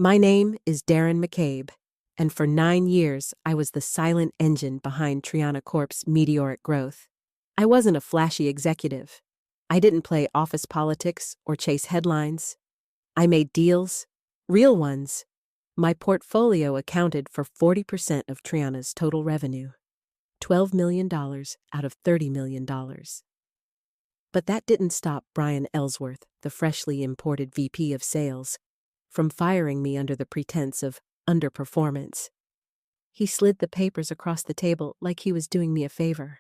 My name is Darren McCabe, and for 9 years I was the silent engine behind Triana Corp's meteoric growth. I wasn't a flashy executive. I didn't play office politics or chase headlines. I made deals, real ones. My portfolio accounted for 40% of Triana's total revenue, $12 million out of $30 million. But that didn't stop Brian Ellsworth, the freshly imported VP of Sales, from firing me under the pretense of underperformance. He slid the papers across the table like he was doing me a favor.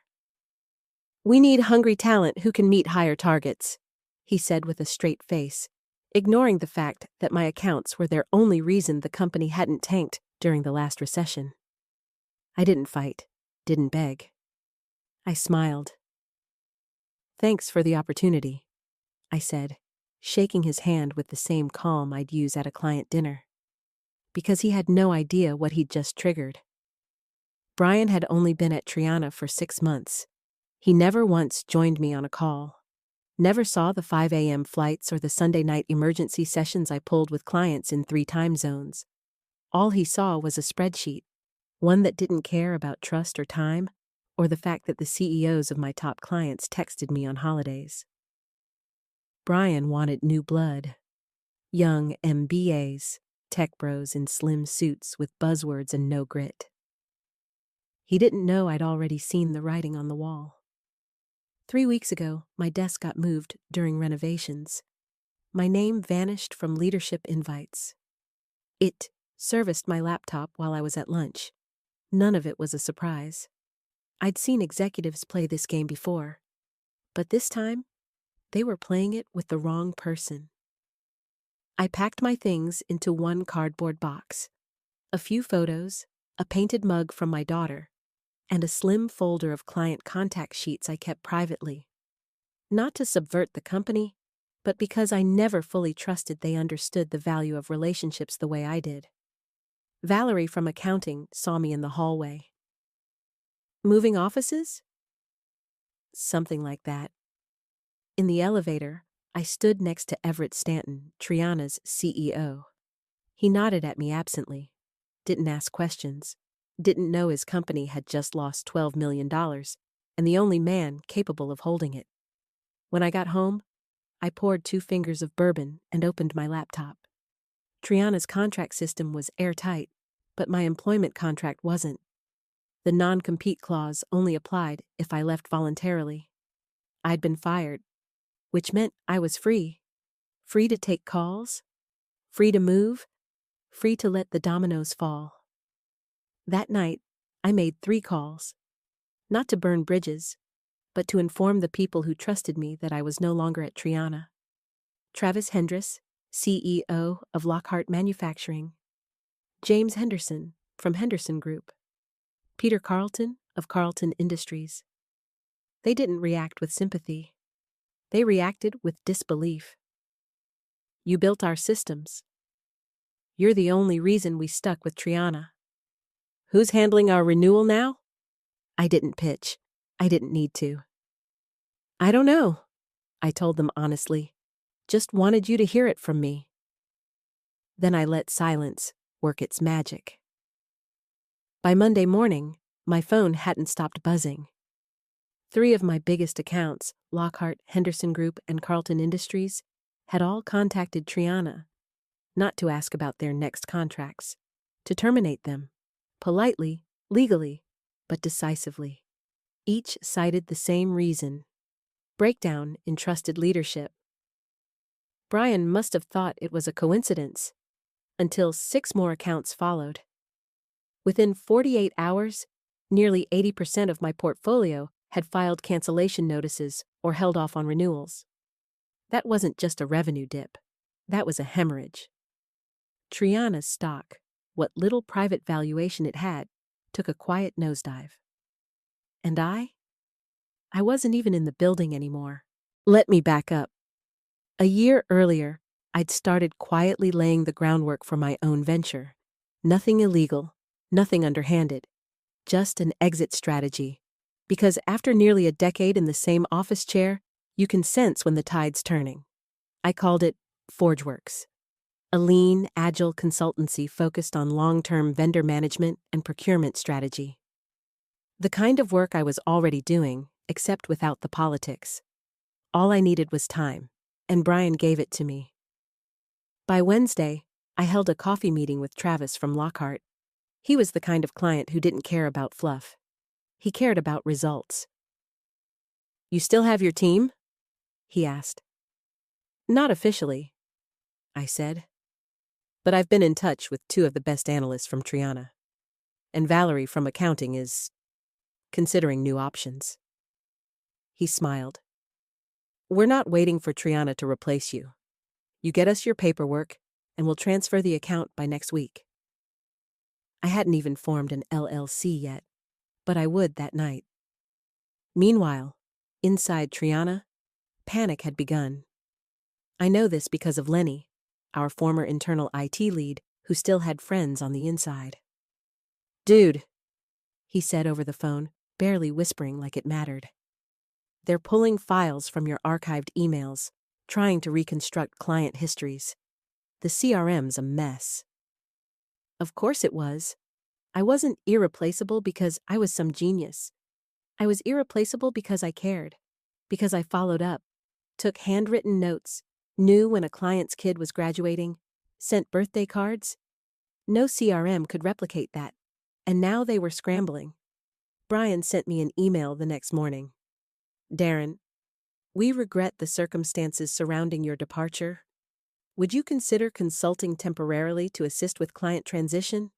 "We need hungry talent who can meet higher targets," he said with a straight face, ignoring the fact that my accounts were their only reason the company hadn't tanked during the last recession. I didn't fight, didn't beg. I smiled. "Thanks for the opportunity," I said, shaking his hand with the same calm I'd use at a client dinner. Because he had no idea what he'd just triggered. Brian had only been at Triana for 6 months. He never once joined me on a call. Never saw the 5 a.m. flights or the Sunday night emergency sessions I pulled with clients in 3 time zones. All he saw was a spreadsheet, one that didn't care about trust or time, or the fact that the CEOs of my top clients texted me on holidays. Brian wanted new blood. Young MBAs, tech bros in slim suits with buzzwords and no grit. He didn't know I'd already seen the writing on the wall. 3 weeks ago, my desk got moved during renovations. My name vanished from leadership invites. It serviced my laptop while I was at lunch. None of it was a surprise. I'd seen executives play this game before, but this time, they were playing it with the wrong person. I packed my things into one cardboard box. A few photos, a painted mug from my daughter, and a slim folder of client contact sheets I kept privately. Not to subvert the company, but because I never fully trusted they understood the value of relationships the way I did. Valerie from accounting saw me in the hallway. "Moving offices?" Something like that. In the elevator, I stood next to Everett Stanton, Triana's CEO. He nodded at me absently, didn't ask questions, didn't know his company had just lost $12 million, and the only man capable of holding it. When I got home, I poured 2 fingers of bourbon and opened my laptop. Triana's contract system was airtight, but my employment contract wasn't. The non-compete clause only applied if I left voluntarily. I'd been fired, which meant I was free. Free to take calls, free to move, free to let the dominoes fall. That night, I made 3 calls. Not to burn bridges, but to inform the people who trusted me that I was no longer at Triana. Travis Hendris, CEO of Lockhart Manufacturing. James Henderson from Henderson Group. Peter Carlton of Carlton Industries. They didn't react with sympathy. They reacted with disbelief. "You built our systems. You're the only reason we stuck with Triana. Who's handling our renewal now?" I didn't pitch. I didn't need to. "I don't know," I told them honestly. "Just wanted you to hear it from me." Then I let silence work its magic. By Monday morning, my phone hadn't stopped buzzing. 3 of my biggest accounts, Lockhart, Henderson Group, and Carlton Industries, had all contacted Triana, not to ask about their next contracts, to terminate them, politely, legally, but decisively. Each cited the same reason: breakdown in trusted leadership. Brian must have thought it was a coincidence, until 6 more accounts followed. Within 48 hours, nearly 80% of my portfolio had filed cancellation notices or held off on renewals. That wasn't just a revenue dip. That was a hemorrhage. Triana's stock, what little private valuation it had, took a quiet nosedive. And I wasn't even in the building anymore. Let me back up. A year earlier, I'd started quietly laying the groundwork for my own venture. Nothing illegal, nothing underhanded, just an exit strategy. Because after nearly a decade in the same office chair, you can sense when the tide's turning. I called it ForgeWorks. a lean, agile consultancy focused on long-term vendor management and procurement strategy. The kind of work I was already doing, except without the politics. All I needed was time, and Brian gave it to me. By Wednesday, I held a coffee meeting with Travis from Lockhart. He was the kind of client who didn't care about fluff. He cared about results. "You still have your team?" he asked. "Not officially," I said. "But I've been in touch with two of the best analysts from Triana. And Valerie from accounting is considering new options." He smiled. "We're not waiting for Triana to replace you. You get us your paperwork, and we'll transfer the account by next week." I hadn't even formed an LLC yet, but I would that night. Meanwhile, inside Triana, panic had begun. I know this because of Lenny, our former internal IT lead, who still had friends on the inside. "Dude," he said over the phone, barely whispering like it mattered. "They're pulling files from your archived emails, trying to reconstruct client histories. The CRM's a mess." Of course it was. I wasn't irreplaceable because I was some genius. I was irreplaceable because I cared, because I followed up, took handwritten notes, knew when a client's kid was graduating, sent birthday cards. No CRM could replicate that, and now they were scrambling. Brian sent me an email the next morning. "Darren, we regret the circumstances surrounding your departure. Would you consider consulting temporarily to assist with client transition?"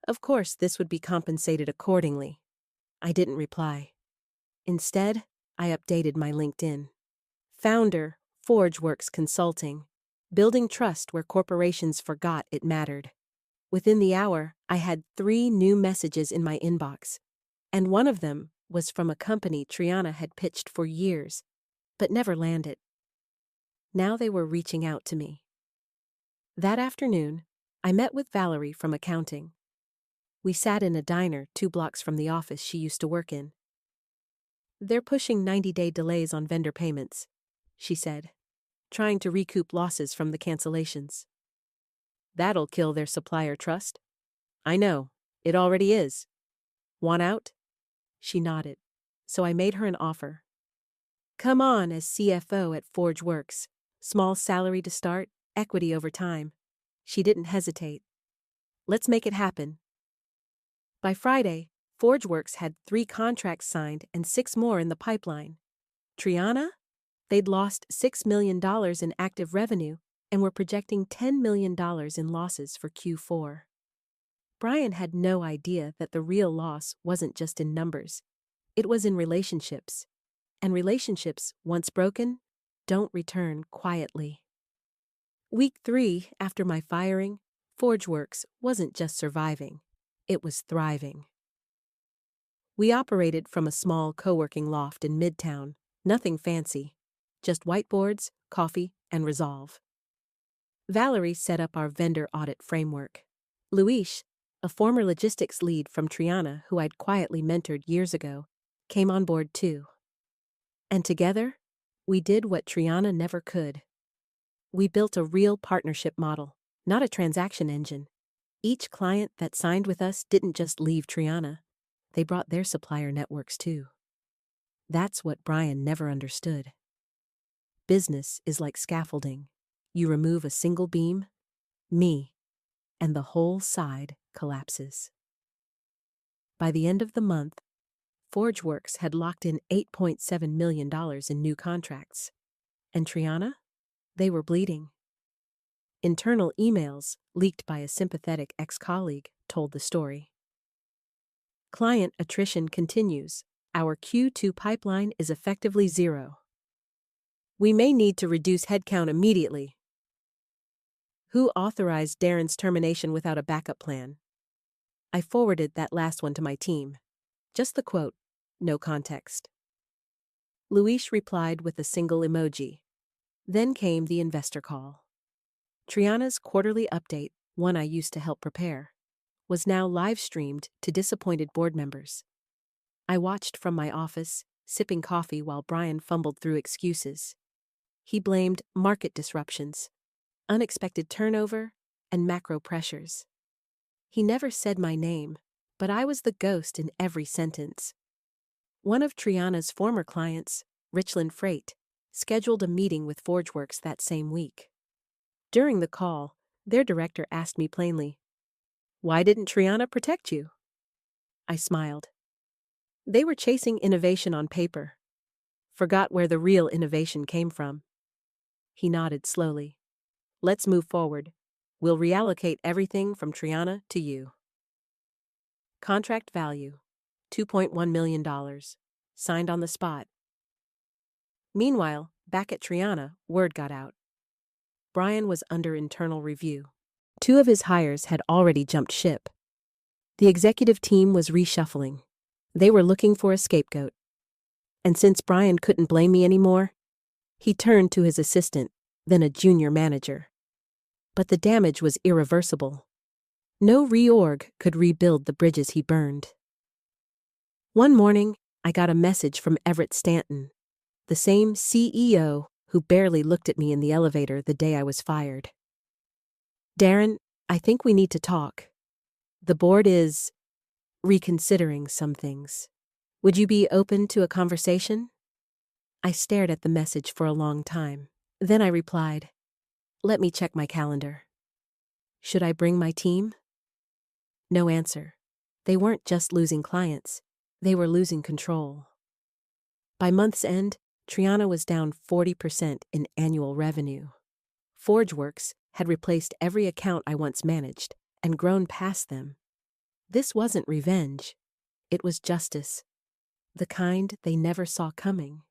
Of course, this would be compensated accordingly. I didn't reply. Instead, I updated my LinkedIn. Founder, ForgeWorks Consulting. Building trust where corporations forgot it mattered. Within the hour, I had 3 new messages in my inbox, and one of them was from a company Triana had pitched for years, but never landed. Now they were reaching out to me. That afternoon, I met with Valerie from accounting. We sat in a diner 2 blocks from the office she used to work in. "They're pushing 90-day delays on vendor payments," she said, "trying to recoup losses from the cancellations." "That'll kill their supplier trust." "I know, it already is. Want out?" She nodded, so I made her an offer. "Come on as CFO at ForgeWorks. Small salary to start, equity over time." She didn't hesitate. "Let's make it happen." By Friday, ForgeWorks had 3 contracts signed and 6 more in the pipeline. Triana? They'd lost $6 million in active revenue and were projecting $10 million in losses for Q4. Brian had no idea that the real loss wasn't just in numbers. It was in relationships. And relationships, once broken, don't return quietly. Week 3 after my firing, ForgeWorks wasn't just surviving. It was thriving. We operated from a small co-working loft in Midtown, nothing fancy, just whiteboards, coffee, and resolve. Valerie set up our vendor audit framework. Luis, a former logistics lead from Triana who I'd quietly mentored years ago, came on board too. And together, we did what Triana never could. We built a real partnership model, not a transaction engine. Each client that signed with us didn't just leave Triana. They brought their supplier networks too. That's what Brian never understood. Business is like scaffolding. You remove a single beam, me, and the whole side collapses. By the end of the month, ForgeWorks had locked in $8.7 million in new contracts. And Triana? They were bleeding. Internal emails, leaked by a sympathetic ex-colleague, told the story. Client attrition continues. Our Q2 pipeline is effectively 0. We may need to reduce headcount immediately. Who authorized Darren's termination without a backup plan? I forwarded that last one to my team. Just the quote, no context. Luis replied with a single emoji. Then came the investor call. Triana's quarterly update, one I used to help prepare, was now live-streamed to disappointed board members. I watched from my office, sipping coffee while Brian fumbled through excuses. He blamed market disruptions. unexpected turnover, and macro pressures. He never said my name, but I was the ghost in every sentence. One of Triana's former clients, Richland Freight, scheduled a meeting with ForgeWorks that same week. During the call, their director asked me plainly, "Why didn't Triana protect you?" I smiled. They were chasing innovation on paper. Forgot where the real innovation came from. He nodded slowly. "Let's move forward. We'll reallocate everything from Triana to you." Contract value, $2.1 million. Signed on the spot. Meanwhile, back at Triana, word got out. Brian was under internal review. 2 of his hires had already jumped ship. The executive team was reshuffling. They were looking for a scapegoat. And since Brian couldn't blame me anymore, he turned to his assistant, then a junior manager. But the damage was irreversible. No reorg could rebuild the bridges he burned. One morning, I got a message from Everett Stanton, the same CEO who barely looked at me in the elevator the day I was fired. "Darren, I think we need to talk. The board is reconsidering some things. Would you be open to a conversation?" I stared at the message for a long time. Then I replied, "Let me check my calendar." Should I bring my team? No answer. They weren't just losing clients. They were losing control. By month's end, Triana was down 40% in annual revenue. ForgeWorks had replaced every account I once managed and grown past them. This wasn't revenge. It was justice. The kind they never saw coming.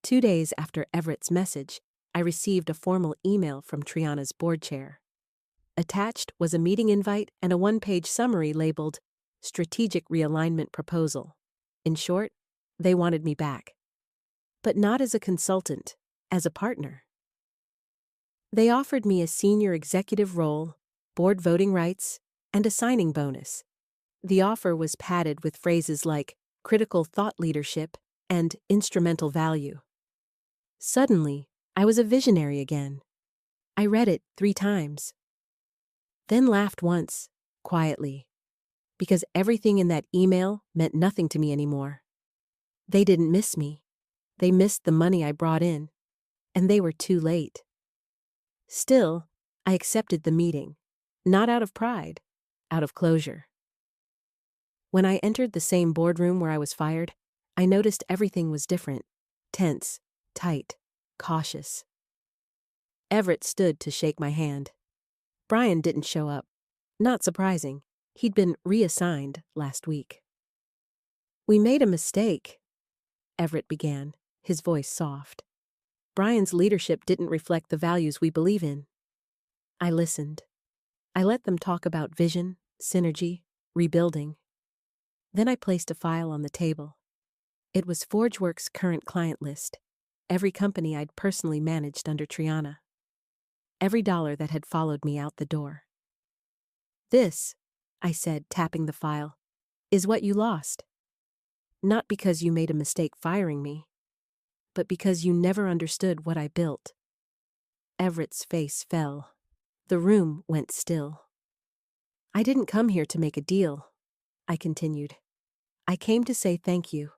2 days after Everett's message, I received a formal email from Triana's board chair. Attached was a meeting invite and a 1-page summary labeled Strategic Realignment Proposal. In short, they wanted me back. But not as a consultant, as a partner. They offered me a senior executive role, board voting rights, and a signing bonus. The offer was padded with phrases like critical thought leadership and instrumental value. Suddenly, I was a visionary again. I read it 3 times. Then laughed once, quietly, because everything in that email meant nothing to me anymore. They didn't miss me. They missed the money I brought in, and they were too late. Still, I accepted the meeting, not out of pride, out of closure. When I entered the same boardroom where I was fired, I noticed everything was different, tense, tight, cautious. Everett stood to shake my hand. Brian didn't show up. Not surprising. He'd been reassigned last week. "We made a mistake," Everett began, his voice soft. "Brian's leadership didn't reflect the values we believe in." I listened. I let them talk about vision, synergy, rebuilding. Then I placed a file on the table. It was ForgeWorks' current client list, every company I'd personally managed under Triana. Every dollar that had followed me out the door. "This," I said, tapping the file, "is what you lost. Not because you made a mistake firing me, but because you never understood what I built." Everett's face fell. The room went still. "I didn't come here to make a deal," I continued. "I came to say thank you.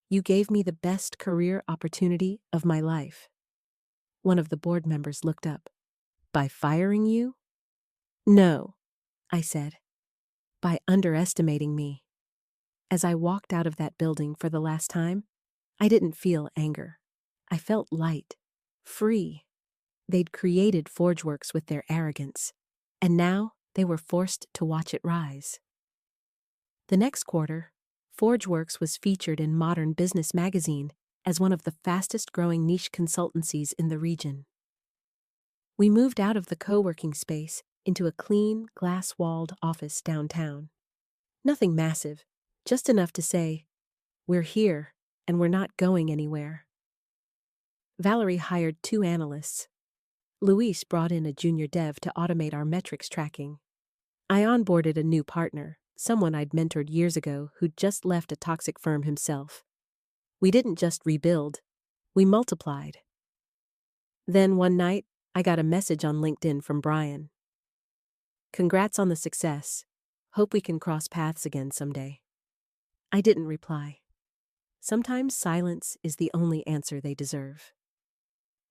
You gave me the best career opportunity of my life." One of the board members looked up. "By firing you?" "No," I said. "By underestimating me." As I walked out of that building for the last time, I didn't feel anger. I felt light, free. They'd created ForgeWorks with their arrogance, and now they were forced to watch it rise. The next quarter, ForgeWorks was featured in Modern Business magazine as one of the fastest-growing niche consultancies in the region. We moved out of the co-working space into a clean, glass-walled office downtown. Nothing massive, just enough to say, "We're here, and we're not going anywhere." Valerie hired 2 analysts. Luis brought in a junior dev to automate our metrics tracking. I onboarded a new partner, someone I'd mentored years ago who'd just left a toxic firm himself. We didn't just rebuild, we multiplied. Then one night, I got a message on LinkedIn from Brian. Congrats on the success. Hope we can cross paths again someday. I didn't reply. Sometimes silence is the only answer they deserve.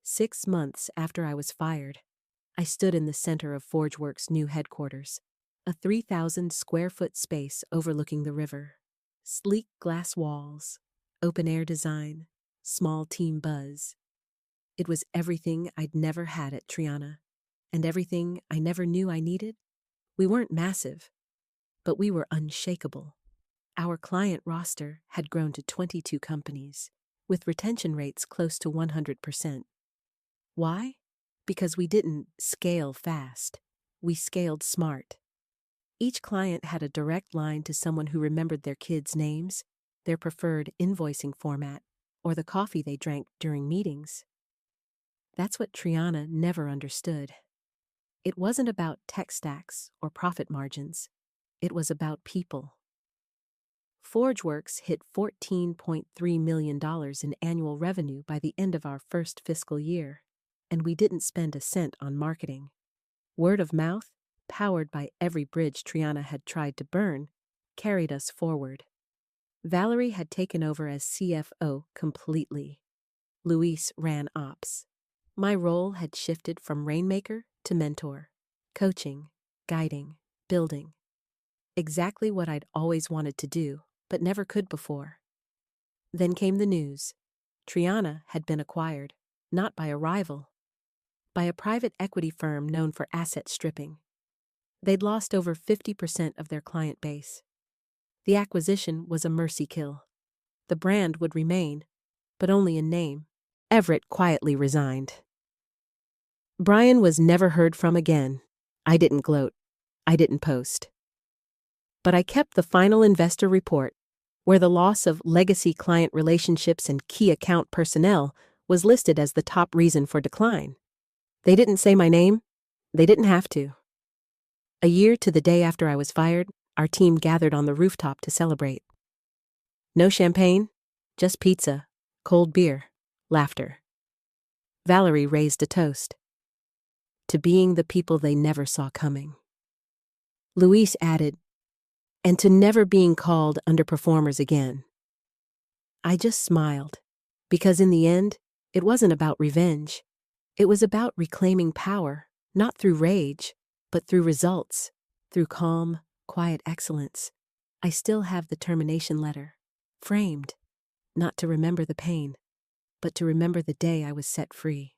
6 months after I was fired, I stood in the center of ForgeWorks' new headquarters, a 3,000 square foot space overlooking the river. Sleek glass walls, open-air design, small team buzz. It was everything I'd never had at Triana, and everything I never knew I needed. We weren't massive, but we were unshakable. Our client roster had grown to 22 companies, with retention rates close to 100%. Why? Because we didn't scale fast. We scaled smart. Each client had a direct line to someone who remembered their kids' names, their preferred invoicing format, or the coffee they drank during meetings. That's what Triana never understood. It wasn't about tech stacks or profit margins. It was about people. ForgeWorks hit $14.3 million in annual revenue by the end of our first fiscal year, and we didn't spend a cent on marketing. Word of mouth, powered by every bridge Triana had tried to burn, carried us forward. Valerie had taken over as CFO completely. Luis ran ops. My role had shifted from rainmaker to mentor, coaching, guiding, building. Exactly what I'd always wanted to do, but never could before. Then came the news. Triana had been acquired, not by a rival, by a private equity firm known for asset stripping. They'd lost over 50% of their client base. The acquisition was a mercy kill. The brand would remain, but only in name. Everett quietly resigned. Brian was never heard from again. I didn't gloat. I didn't post. But I kept the final investor report, where the loss of legacy client relationships and key account personnel was listed as the top reason for decline. They didn't say my name. They didn't have to. A year to the day after I was fired, our team gathered on the rooftop to celebrate. No champagne, just pizza, cold beer, laughter. Valerie raised a toast to being the people they never saw coming. Luis added, and to never being called underperformers again. I just smiled, because in the end, it wasn't about revenge. It was about reclaiming power, not through rage, but through results, through calm, quiet excellence. I still have the termination letter, framed, not to remember the pain, but to remember the day I was set free.